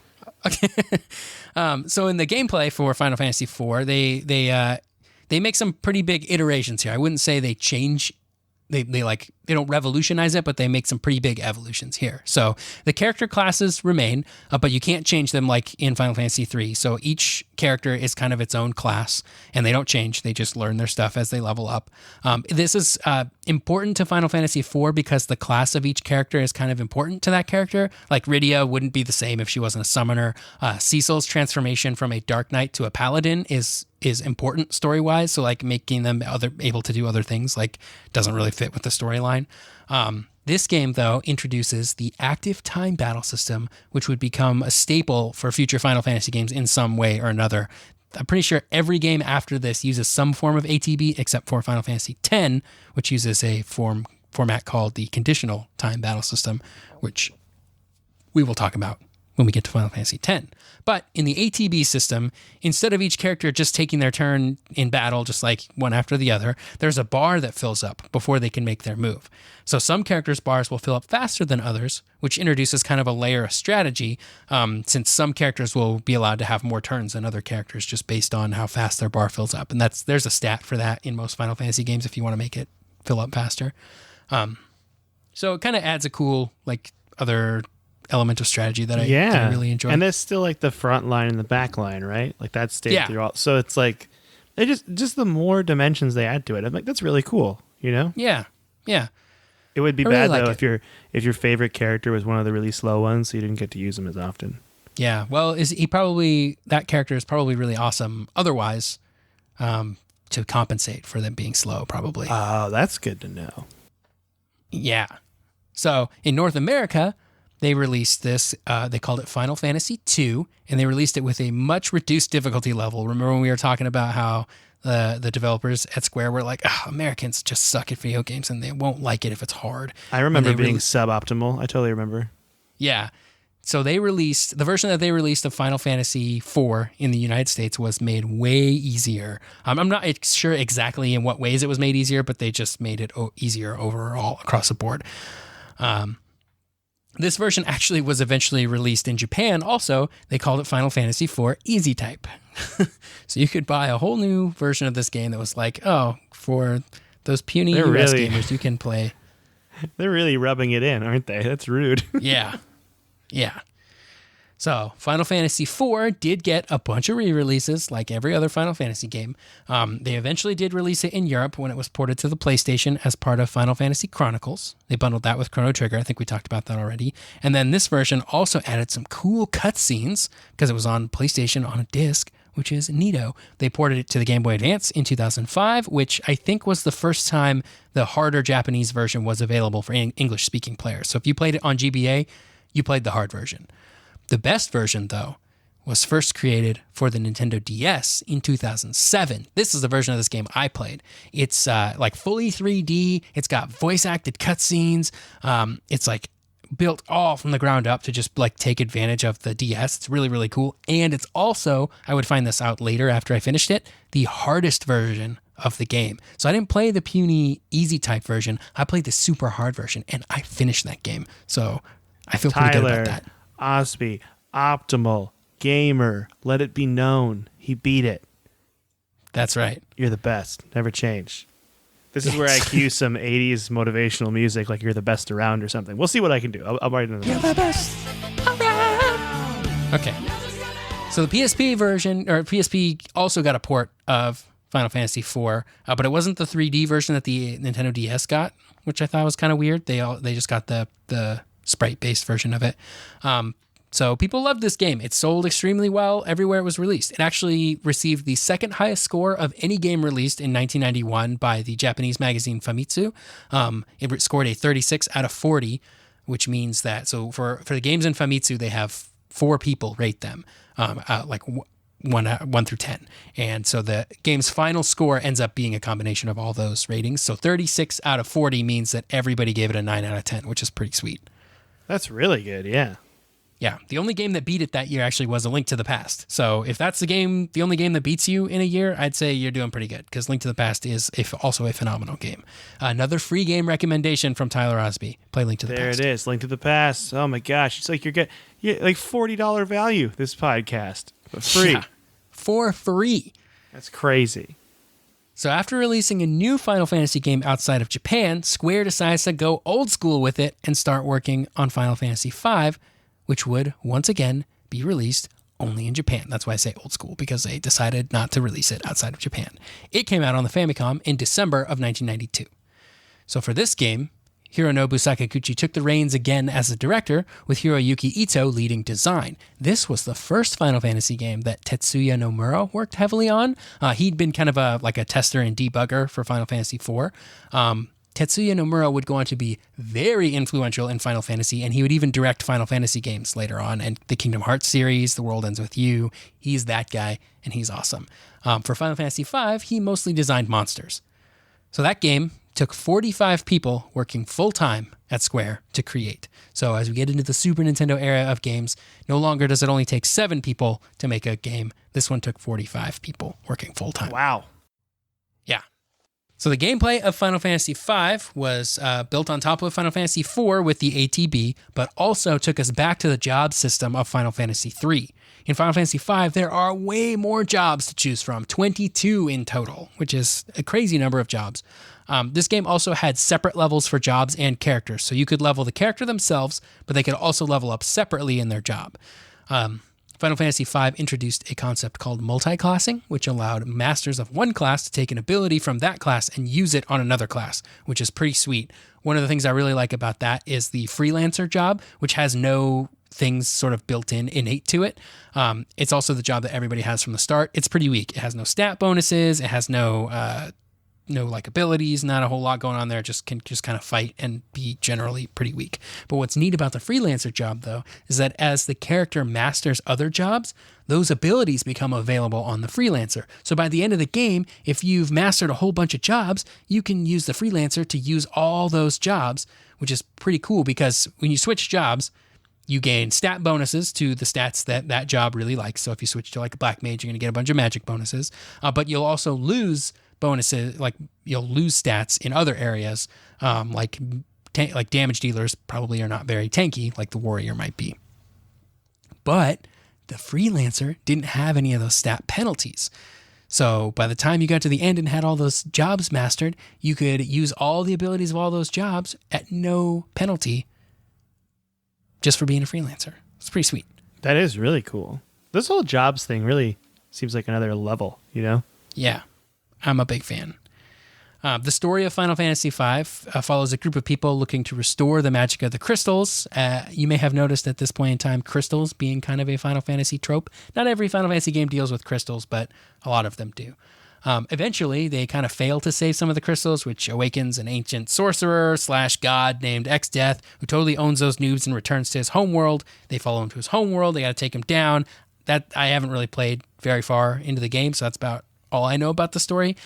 Okay. So in the gameplay for Final Fantasy IV, they make some pretty big iterations here. I wouldn't say they change. They don't revolutionize it, but they make some pretty big evolutions here. So the character classes remain, but you can't change them like in Final Fantasy III. So each character is kind of its own class, and they don't change. They just learn their stuff as they level up. This is important to Final Fantasy IV because the class of each character is kind of important to that character. Like Rydia wouldn't be the same if she wasn't a summoner. Cecil's transformation from a Dark Knight to a Paladin is important story-wise, so like making them able to do other things like doesn't really fit with the storyline. This game, though, introduces the active time battle system, which would become a staple for future Final Fantasy games in some way or another. I'm pretty sure every game after this uses some form of ATB, except for Final Fantasy X, which uses a format called the conditional time battle system, which we will talk about when we get to Final Fantasy X. But in the ATB system, instead of each character just taking their turn in battle, just like one after the other, there's a bar that fills up before they can make their move. So some characters' bars will fill up faster than others, which introduces kind of a layer of strategy, since some characters will be allowed to have more turns than other characters just based on how fast their bar fills up. And there's a stat for that in most Final Fantasy games if you want to make it fill up faster. So it kind of adds a cool, like, other element of strategy that I really enjoy. And that's still like the front line and the back line, right? Like that stayed through all. So it's like they just the more dimensions they add to it, I'm like, that's really cool, you know? Yeah. It would be I really bad like though it. if your favorite character was one of the really slow ones, so you didn't get to use them as often. Yeah. Well, that character is probably really awesome otherwise, to compensate for them being slow, probably. Oh, that's good to know. Yeah. So in North America, they released this, they called it Final Fantasy II, and they released it with a much reduced difficulty level. Remember when we were talking about how the developers at Square were like, Americans just suck at video games and they won't like it if it's hard. I remember being suboptimal. I totally remember. Yeah. So they released the version that they released of Final Fantasy IV in the United States was made way easier. I'm not sure exactly in what ways it was made easier, but they just made it easier overall across the board. This version actually was eventually released in Japan. Also, they called it Final Fantasy IV Easy Type. So you could buy a whole new version of this game that was like, oh, for those puny US gamers, you can play. They're really rubbing it in, aren't they? That's rude. Yeah. So Final Fantasy IV did get a bunch of re-releases like every other Final Fantasy game. They eventually did release it in Europe when it was ported to the PlayStation as part of Final Fantasy Chronicles. They bundled that with Chrono Trigger. I think we talked about that already. And then this version also added some cool cutscenes because it was on PlayStation on a disc, which is neato. They ported it to the Game Boy Advance in 2005, which I think was the first time the harder Japanese version was available for English-speaking players. So if you played it on GBA, you played the hard version. The best version, though, was first created for the Nintendo DS in 2007. This is the version of this game I played. It's like fully 3D. It's got voice-acted cutscenes. It's like built all from the ground up to just like take advantage of the DS. It's really, really cool. And it's also, I would find this out later after I finished it, the hardest version of the game. So I didn't play the puny easy type version. I played the super hard version and I finished that game. So I feel pretty good about that. Osby, optimal, gamer, let it be known. He beat it. That's right. You're the best. Never change. This is where I cue some 80s motivational music like you're the best around or something. We'll see what I can do. I'll write another. You're the best around. Okay. So the PSP version, or PSP also got a port of Final Fantasy IV, but it wasn't the 3D version that the Nintendo DS got, which I thought was kind of weird. They just got the sprite-based version of it. So people loved this game. It sold extremely well everywhere it was released. It actually received the second highest score of any game released in 1991 by the Japanese magazine Famitsu. It scored a 36 out of 40, which means that, so for the games in Famitsu, they have 4 people rate them, like 1 through 10. And so the game's final score ends up being a combination of all those ratings. So 36 out of 40 means that everybody gave it a 9 out of 10, which is pretty sweet. That's really good, yeah. Yeah, the only game that beat it that year actually was A Link to the Past. So if that's the only game that beats you in a year, I'd say you're doing pretty good because Link to the Past is also a phenomenal game. Another free game recommendation from Tyler Osby. Play Link to the Past. There it is, Link to the Past. Oh my gosh, it's like you're getting like $40 value this podcast for free. Yeah, for free. That's crazy. So after releasing a new Final Fantasy game outside of Japan, Square decides to go old school with it and start working on Final Fantasy V, which would, once again, be released only in Japan. That's why I say old school, because they decided not to release it outside of Japan. It came out on the Famicom in December of 1992. So for this game, Hironobu Sakaguchi took the reins again as the director, with Hiroyuki Ito leading design. This was the first Final Fantasy game that Tetsuya Nomura worked heavily on. He'd been kind of a tester and debugger for Final Fantasy IV. Tetsuya Nomura would go on to be very influential in Final Fantasy, and he would even direct Final Fantasy games later on, and the Kingdom Hearts series, The World Ends With You. He's that guy, and he's awesome. For Final Fantasy V, he mostly designed monsters. So that game took 45 people working full-time at Square to create. So as we get into the Super Nintendo era of games, no longer does it only take 7 people to make a game. This one took 45 people working full-time. Wow. Yeah. So the gameplay of Final Fantasy V was built on top of Final Fantasy IV with the ATB, but also took us back to the job system of Final Fantasy III. In Final Fantasy V, there are way more jobs to choose from, 22 in total, which is a crazy number of jobs. This game also had separate levels for jobs and characters, so you could level the character themselves, but they could also level up separately in their job. Final Fantasy V introduced a concept called multi-classing, which allowed masters of one class to take an ability from that class and use it on another class, which is pretty sweet. One of the things I really like about that is the freelancer job, which has no things sort of built in innate to it. It's also the job that everybody has from the start. It's pretty weak. It has no stat bonuses. It has no like abilities, not a whole lot going on there. Can kind of fight and be generally pretty weak. But what's neat about the freelancer job, though, is that as the character masters other jobs, those abilities become available on the freelancer. So by the end of the game, if you've mastered a whole bunch of jobs, you can use the freelancer to use all those jobs, which is pretty cool because when you switch jobs, You gain stat bonuses to the stats that job really likes. So if you switch to like a black mage, you're going to get a bunch of magic bonuses. But you'll also lose bonuses, like you'll lose stats in other areas, like damage dealers probably are not very tanky like the warrior might be. But the freelancer didn't have any of those stat penalties. So by the time you got to the end and had all those jobs mastered, you could use all the abilities of all those jobs at no penalty just for being a freelancer. It's pretty sweet. That is really cool. This whole jobs thing really seems like another level, you know? Yeah, I'm a big fan. The story of Final Fantasy V follows a group of people looking to restore the magic of the crystals. You may have noticed at this point in time, crystals being kind of a Final Fantasy trope. Not every Final Fantasy game deals with crystals, but a lot of them do. Eventually, they kind of fail to save some of the crystals, which awakens an ancient sorcerer / god named X-Death, who totally owns those noobs and returns to his homeworld. They follow him to his homeworld. They got to take him down. That I haven't really played very far into the game, so that's about all I know about the story.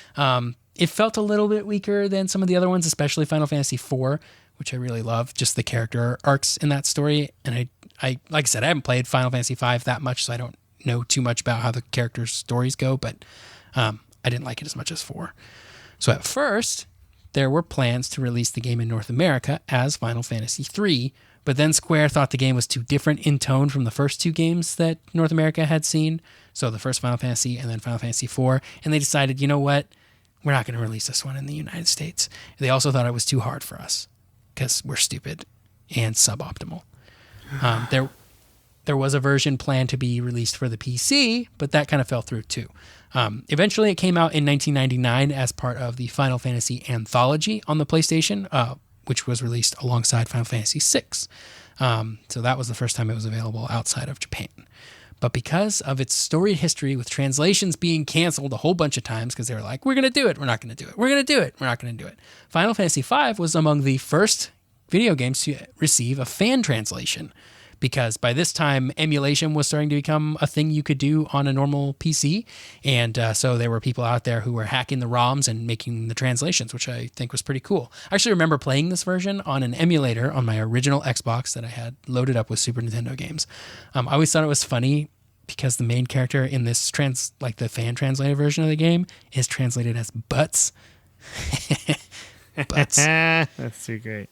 It felt a little bit weaker than some of the other ones, especially Final Fantasy IV, which I really love, just the character arcs in that story. And I like I said, I haven't played Final Fantasy V that much, so I don't know too much about how the characters' stories go, but I didn't like it as much as 4. So at first, there were plans to release the game in North America as Final Fantasy III, but then Square thought the game was too different in tone from the first 2 games that North America had seen, so the first Final Fantasy and then Final Fantasy IV, and they decided, you know what? We're not going to release this one in the United States. They also thought it was too hard for us because we're stupid and suboptimal. There was a version planned to be released for the PC, but that kind of fell through too. Eventually, it came out in 1999 as part of the Final Fantasy Anthology on the PlayStation, which was released alongside Final Fantasy VI. So that was the first time it was available outside of Japan. But because of its storied history with translations being canceled a whole bunch of times because they were like, we're going to do it, we're not going to do it, we're going to do it, we're not going to do it. Final Fantasy V was among the first video games to receive a fan translation because by this time, emulation was starting to become a thing you could do on a normal PC. And so there were people out there who were hacking the ROMs and making the translations, which I think was pretty cool. I actually remember playing this version on an emulator on my original Xbox that I had loaded up with Super Nintendo games. I always thought it was funny because the main character in this the fan translated version of the game is translated as Butts. Butts. That's too great.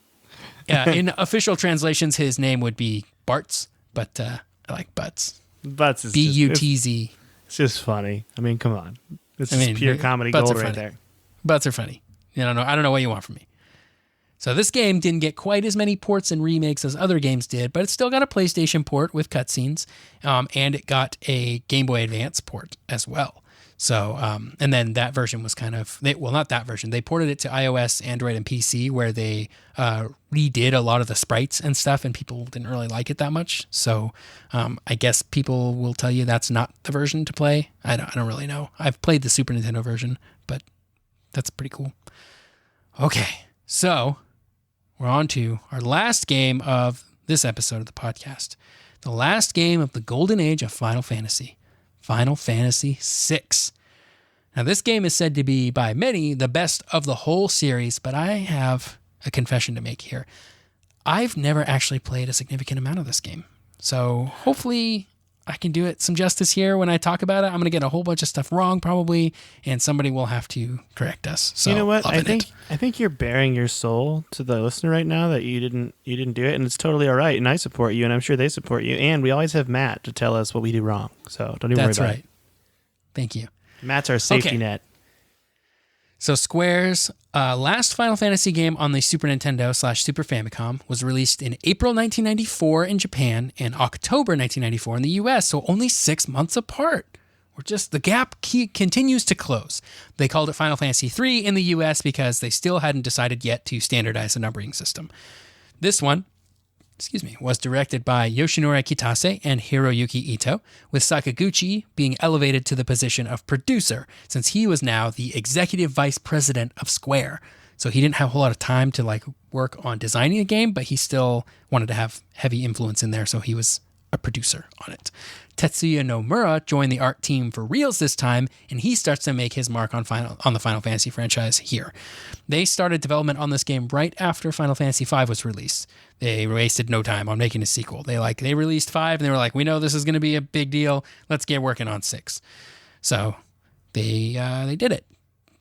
Yeah, in official translations, his name would be Bartz, but I like Butts. Butts is Butz. It's just funny. I mean, come on. This is pure comedy gold right there. Butts are funny. I don't know what you want from me. So this game didn't get quite as many ports and remakes as other games did, but it still got a PlayStation port with cutscenes, and it got a Game Boy Advance port as well. So, and then that version was not that version. They ported it to iOS, Android, and PC, where they redid a lot of the sprites and stuff, and people didn't really like it that much. So, I guess people will tell you that's not the version to play. I don't really know. I've played the Super Nintendo version, but that's pretty cool. Okay, so we're on to our last game of this episode of the podcast. The last game of the golden age of Final Fantasy VI. Now, this game is said to be, by many, the best of the whole series, but I have a confession to make here. I've never actually played a significant amount of this game. So hopefully I can do it some justice here when I talk about it. I'm going to get a whole bunch of stuff wrong probably, and somebody will have to correct us. So, you know what? I think you're bearing your soul to the listener right now that you didn't do it, and it's totally all right. And I support you, and I'm sure they support you. And we always have Matt to tell us what we do wrong. So don't even worry about it. That's right. Thank you. Matt's our safety net. So Square's last Final Fantasy game on the Super Nintendo / Super Famicom was released in April 1994 in Japan and October 1994 in the US, so only 6 months apart. The gap continues to close. They called it Final Fantasy III in the US because they still hadn't decided yet to standardize the numbering system. This one, was directed by Yoshinori Kitase and Hiroyuki Ito, with Sakaguchi being elevated to the position of producer, since he was now the executive vice president of Square. So he didn't have a whole lot of time to work on designing the game, but he still wanted to have heavy influence in there, so he was a producer on it. Tetsuya Nomura joined the art team for reals this time, and he starts to make his mark on the Final Fantasy franchise here. They started development on this game right after Final Fantasy V was released. They wasted no time on making a sequel. They released 5, and they were like, we know this is going to be a big deal. Let's get working on 6. So they did it.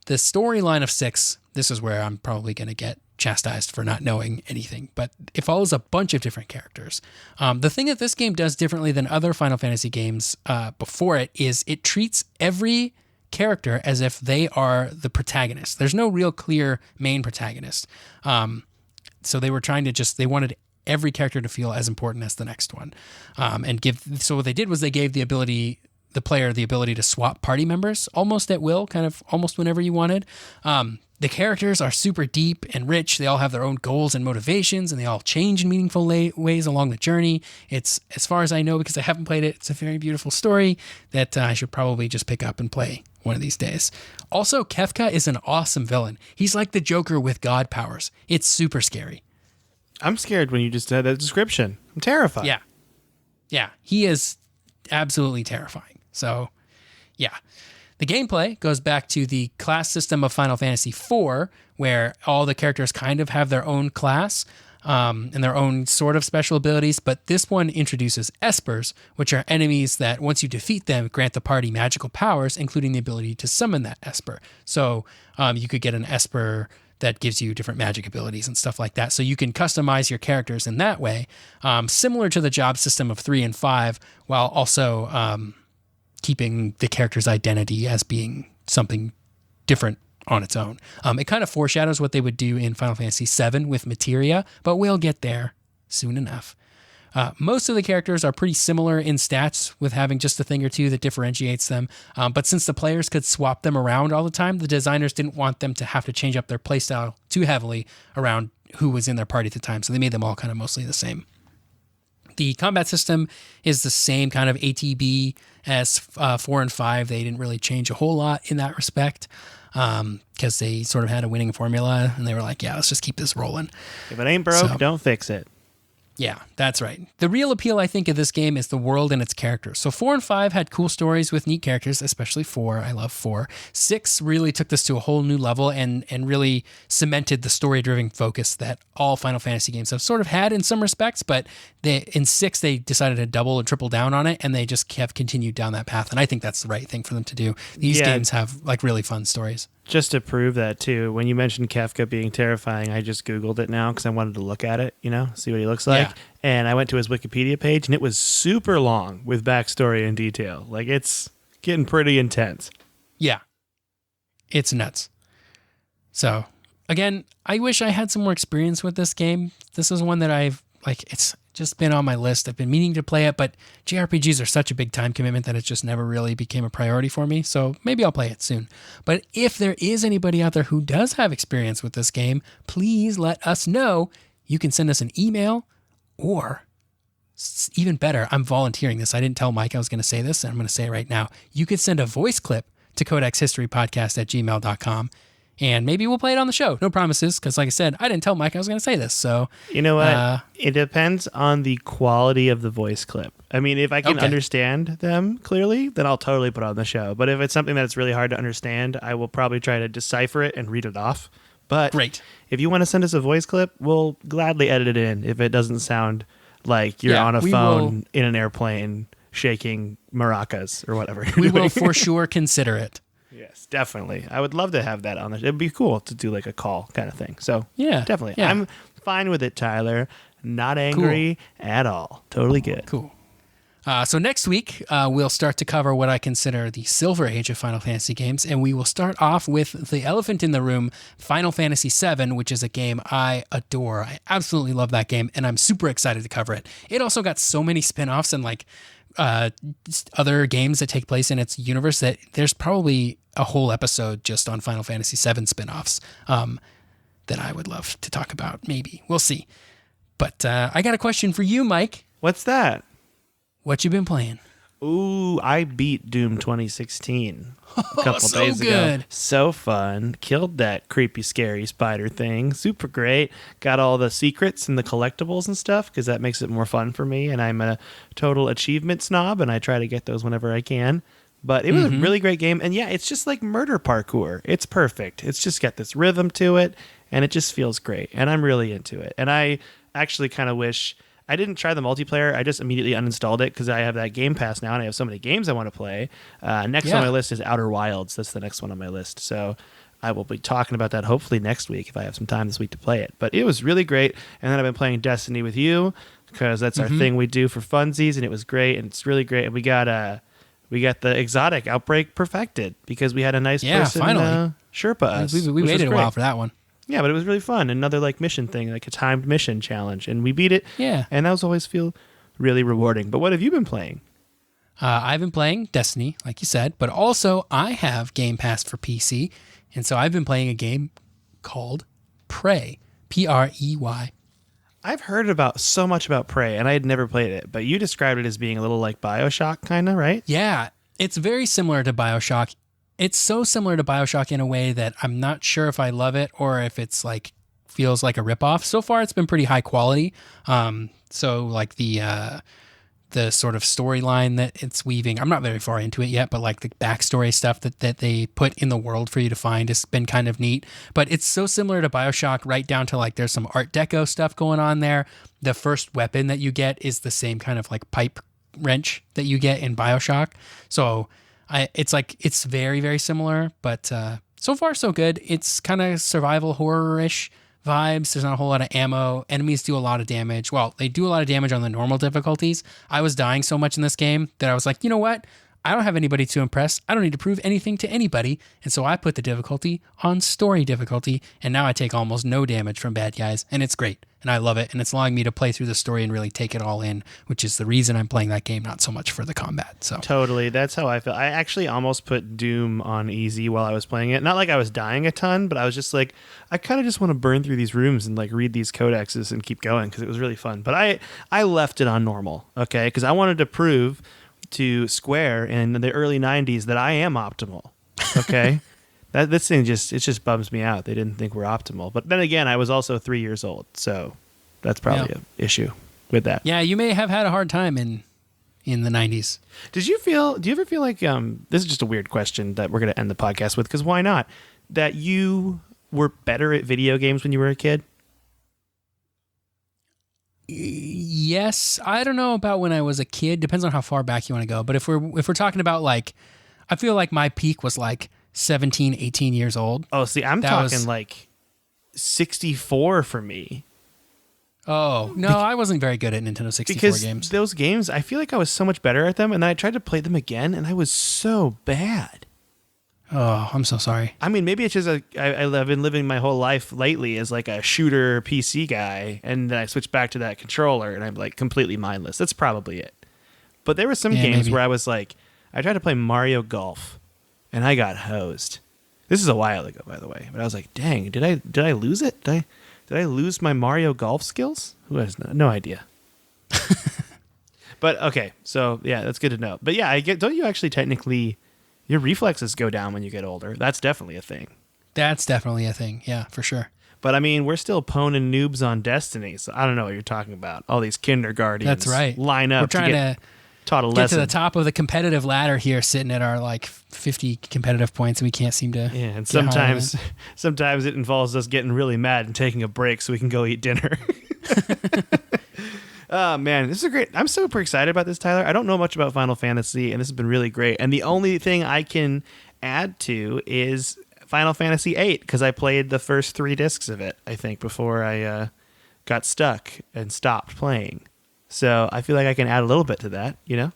The storyline of 6, this is where I'm probably going to get chastised for not knowing anything, but it follows a bunch of different characters. The thing that this game does differently than other Final Fantasy games before it is it treats every character as if they are the protagonist. There's no real clear main protagonist. So they were they wanted every character to feel as important as the next one. So what they did was they gave the player the ability to swap party members almost at will, kind of almost whenever you wanted. The characters are super deep and rich. They all have their own goals and motivations, and they all change in meaningful ways along the journey. It's, as far as I know, because I haven't played it, it's a very beautiful story that I should probably just pick up and play one of these days. Also, Kefka is an awesome villain. He's like the Joker with god powers. It's super scary. I'm scared when you just had that description. I'm terrified. Yeah, he is absolutely terrifying. So, yeah. The gameplay goes back to the class system of Final Fantasy IV, where all the characters kind of have their own class and their own sort of special abilities, but this one introduces espers, which are enemies that once you defeat them, grant the party magical powers, including the ability to summon that esper. So you could get an esper that gives you different magic abilities and stuff like that. So you can customize your characters in that way, similar to the job system of 3 and 5, while also keeping the character's identity as being something different on its own. It kind of foreshadows what they would do in Final Fantasy VII with materia, but we'll get there soon enough. Most of the characters are pretty similar in stats, with having just a thing or two that differentiates them. But since the players could swap them around all the time, the designers didn't want them to have to change up their playstyle too heavily around who was in their party at the time, so they made them all kind of mostly the same. The combat system is the same kind of ATB as 4 and 5. They didn't really change a whole lot in that respect because they sort of had a winning formula, and they were like, yeah, let's just keep this rolling. If it ain't broke, don't fix it. Yeah, that's right. The real appeal, I think, of this game is the world and its characters. So 4 and 5 had cool stories with neat characters, especially 4. I love 4. 6 really took this to a whole new level and really cemented the story-driven focus that all Final Fantasy games have sort of had in some respects, but in 6, they decided to double and triple down on it, and they just have continued down that path, and I think that's the right thing for them to do. These games have like really fun stories. Just to prove that, too, when you mentioned Kefka being terrifying, I just Googled it now because I wanted to look at it, see what he looks like. Yeah. And I went to his Wikipedia page, and it was super long with backstory and detail. Like, it's getting pretty intense. Yeah. It's nuts. So, again, I wish I had some more experience with this game. This is one that it's just been on my list. I've been meaning to play it, but JRPGs are such a big time commitment that it just never really became a priority for me. So maybe I'll play it soon. But if there is anybody out there who does have experience with this game, please let us know. You can send us an email, or even better, I'm volunteering this. I didn't tell Mike I was going to say this, and I'm going to say it right now. You could send a voice clip to codexhistorypodcast@gmail.com. And maybe we'll play it on the show. No promises, because like I said, I didn't tell Mike I was going to say this. So you know what? It depends on the quality of the voice clip. I mean, if I can understand them clearly, then I'll totally put it on the show. But if it's something that's really hard to understand, I will probably try to decipher it and read it off. But great. If you want to send us a voice clip, we'll gladly edit it in if it doesn't sound like you're on a phone in an airplane shaking maracas or whatever. We will for sure consider it. Yes, definitely. I would love to have that on the show. It'd be cool to do like a call kind of thing. So yeah, definitely. Yeah. I'm fine with it, Tyler. Not angry at all. Totally good. Cool. So next week, we'll start to cover what I consider the Silver Age of Final Fantasy games, and we will start off with the elephant in the room, Final Fantasy VII, which is a game I adore. I absolutely love that game, and I'm super excited to cover it. It also got so many spin-offs and other games that take place in its universe that there's probably a whole episode just on Final Fantasy VII spin-offs that I would love to talk about. Maybe. We'll see. But I got a question for you, Mike. What's that? What you been playing? Ooh, I beat Doom 2016 a couple so days good. ago. So fun. Killed that creepy, scary spider thing. Super great. Got all the secrets and the collectibles and stuff because that makes it more fun for me. And I'm a total achievement snob, and I try to get those whenever I can. But it was a really great game. And yeah, it's just like murder parkour. It's perfect. It's just got this rhythm to it, and it just feels great. And I'm really into it. And I actually kind of wish... I didn't try the multiplayer. I just immediately uninstalled it because I have that Game Pass now, and I have so many games I want to play. Next on my list is Outer Wilds. That's the next one on my list. So I will be talking about that hopefully next week if I have some time this week to play it. But it was really great. And then I've been playing Destiny with you because that's our thing we do for funsies, and it was great, and it's really great. And we got the exotic Outbreak perfected because we had a nice person finally. Sherpa us. We waited a while for that one. Yeah, but it was really fun. Another like mission thing, like a timed mission challenge, and we beat it. Yeah, and those always feel really rewarding. But what have you been playing? I've been playing Destiny, like you said, but also I have Game Pass for PC, and so I've been playing a game called Prey, Prey. I've heard so much about Prey, and I had never played it, but you described it as being a little like BioShock, kind of, right? Yeah, it's very similar to BioShock. It's so similar to BioShock in a way that I'm not sure if I love it or if it's like feels like a ripoff. So far, it's been pretty high quality. So like the sort of storyline that it's weaving, I'm not very far into it yet, but like the backstory stuff that they put in the world for you to find has been kind of neat. But it's so similar to BioShock, right down to like there's some Art Deco stuff going on there. The first weapon that you get is the same kind of like pipe wrench that you get in BioShock. So it's very, very similar, but so far so good. It's kind of survival horror-ish vibes. There's not a whole lot of ammo. Enemies do a lot of damage. Well, they do a lot of damage on the normal difficulties. I was dying so much in this game that I was like, you know what? I don't have anybody to impress. I don't need to prove anything to anybody. And so I put the difficulty on story difficulty, and now I take almost no damage from bad guys, and it's great. And I love it, and it's allowing me to play through the story and really take it all in, which is the reason I'm playing that game, not so much for the combat. So totally, that's how I feel. I actually almost put Doom on easy while I was playing it. Not like I was dying a ton, but I was just like, I kind of just want to burn through these rooms and like read these codexes and keep going because it was really fun. But I left it on normal, okay, because I wanted to prove to Square in the early 90s that I am optimal, okay? This thing just bums me out. They didn't think we're optimal. But then again, I was also 3 years old, so that's probably an issue with that. Yeah, you may have had a hard time in the 90s. Do you ever feel like, this is just a weird question that we're going to end the podcast with, because why not, that you were better at video games when you were a kid? Yes, I don't know about when I was a kid. Depends on how far back you want to go. But if we're talking about like, I feel like my peak was like 17, 18 years old. Oh, see, I'm talking like 64 for me. Oh, no, I wasn't very good at Nintendo 64 games. Because those games, I feel like I was so much better at them, and then I tried to play them again, and I was so bad. Oh, I'm so sorry. I mean, maybe it's just I've been living my whole life lately as like a shooter PC guy, and then I switched back to that controller, and I'm like completely mindless. That's probably it. But there were some games where I was like, I tried to play Mario Golf, and I got hosed. This is a while ago, by the way. But I was like, dang, did I lose it? Did I lose my Mario Golf skills? Who has no idea? But okay, so yeah, that's good to know. But yeah, don't you actually technically... Your reflexes go down when you get older. That's definitely a thing. That's definitely a thing. Yeah, for sure. But I mean, we're still poning noobs on Destiny, so I don't know what you're talking about. All these kindergartens. That's right. Line up. We're trying to taught a get lesson. to the top of the competitive ladder here, sitting at our like 50 competitive points, and we can't seem to. Yeah, and sometimes it involves us getting really mad and taking a break so we can go eat dinner. Oh, man, this is great. I'm super excited about this, Tyler. I don't know much about Final Fantasy, and this has been really great. And the only thing I can add to is Final Fantasy VIII, because I played the first 3 discs of it, I think, before I got stuck and stopped playing. So I feel like I can add a little bit to that, you know?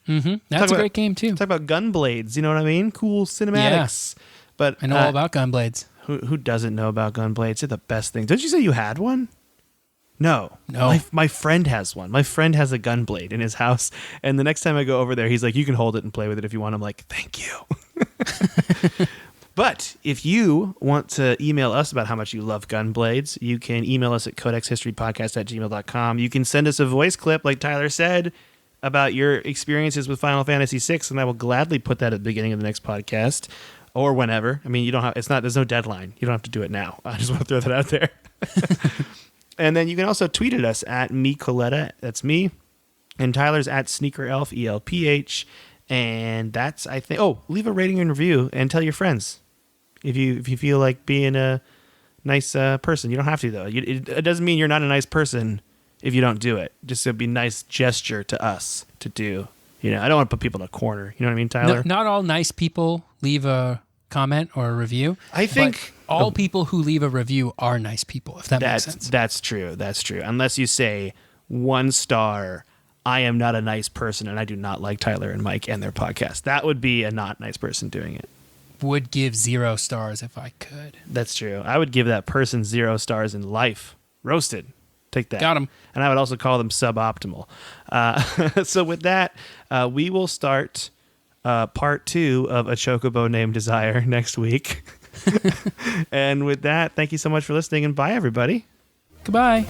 Mm-hmm. That's a great game, too. Talk about Gunblades, you know what I mean? Cool cinematics. Yeah. But I know all about Gunblades. Who doesn't know about Gunblades? They're the best thing. Didn't you say you had one? No. My friend has one. My friend has a Gunblade in his house, and the next time I go over there, he's like, you can hold it and play with it if you want. I'm like, thank you. But if you want to email us about how much you love Gunblades, you can email us at codexhistorypodcast@gmail.com. You can send us a voice clip, like Tyler said. about your experiences with Final Fantasy VI, and I will gladly put that at the beginning of the next podcast or whenever. I mean, you don't have, there's no deadline. You don't have to do it now. I just want to throw that out there. And then you can also tweet at us at me Coletta. That's me. And Tyler's at SneakerElf, ELPH. And that's, I think, leave a rating and review and tell your friends if you feel like being a nice person. You don't have to, though. It doesn't mean you're not a nice person if you don't do it. Just it'd be a nice gesture to us to do. You know, I don't want to put people in a corner. You know what I mean, Tyler? No, not all nice people leave a comment or a review. I think all people who leave a review are nice people, if that makes sense. That's true. That's true. Unless you say 1 star, I am not a nice person and I do not like Tyler and Mike and their podcast. That would be a not nice person doing it. Would give 0 stars if I could. That's true. I would give that person 0 stars in life. Roasted. Take that. Got him. And I would also call them suboptimal. So with that, we will start part 2 of A Chocobo Named Desire next week. And with that, thank you so much for listening, and bye, everybody. Goodbye.